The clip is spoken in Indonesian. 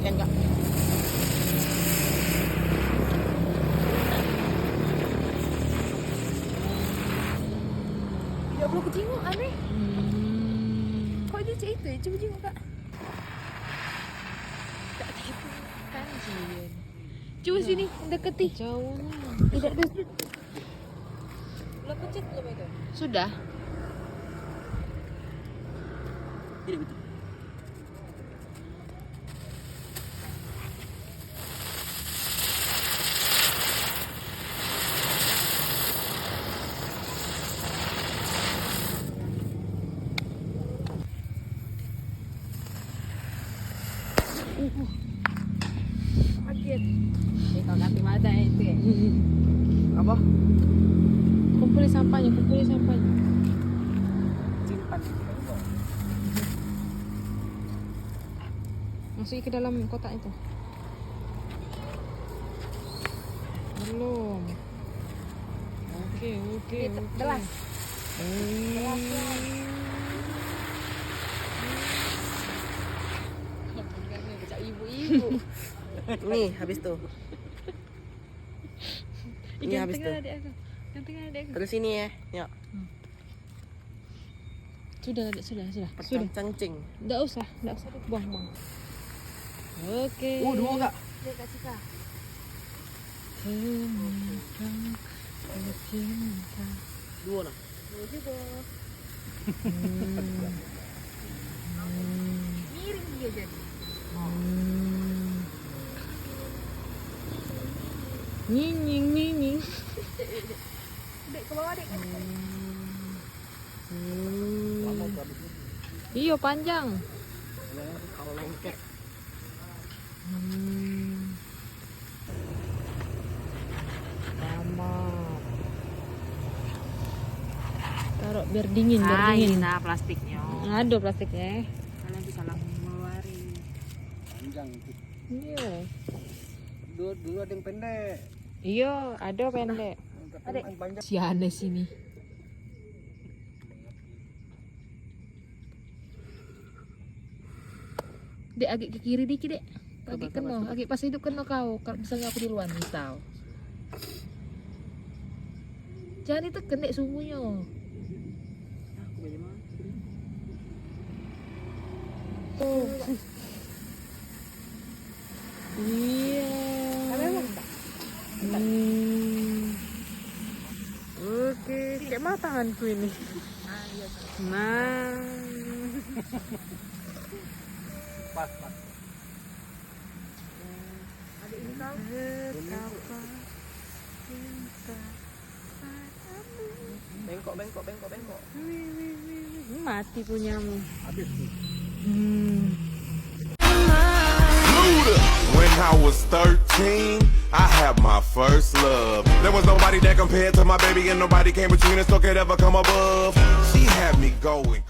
ikan Kak. Tidak perlu aku jenguk, aneh. Kok dia cek itu ya? Coba jenguk Kak. Tak gitu kan Jin. Coba sini, deketi. Jauhnya. Tidak ada. Lo pencet belum itu? Sudah. Ini betul. Kaget. Kau ganti mata itu ya. Apa? Kumpulin sampahnya, kumpulin sampahnya. Simpan. Masukin ke dalam kotak itu. Belum. Oke. Gelas. Ibu-ibu. Nih, habis tuh. Ini habis tuh. Adik aku. Ganteng adik aku. Terus sini ya. Yuk. Sudah, adik, sudah. Cangcing. Enggak usah. Buang. Oke. Dua Kak. Dia Kak Cika. Dua lah. Dua juga. Miring dia jadi. Nying. Dek ke bawah dek. Iya panjang. Kalau lengket. Tamat. Taruh biar dingin, biar dingin. Nah plastiknya. Ada plastiknya. Kalian bisa langsung mengeluarin. Panjang itu. Iya. Dulu ada yang pendek. Iya, ada pendek. Ada yang panjang. Si aneh sini. Dek, agak ke kiri dikit, Dek. Agak kena, agak pas itu kena kau. Kalau misalnya aku di luar misal. Jangan ditekan, Dek, sumbunya. Aku bagaimana? Oh. Iya. Oke, kayak mana tanganku ini? Nah. Pas. Ada ini kau. Betapa cinta Bengkok. mati punyamu. Habis tuh. When I was 13, I had my first love. There was nobody that compared to my baby, and nobody came between us or could ever come above. She had me going.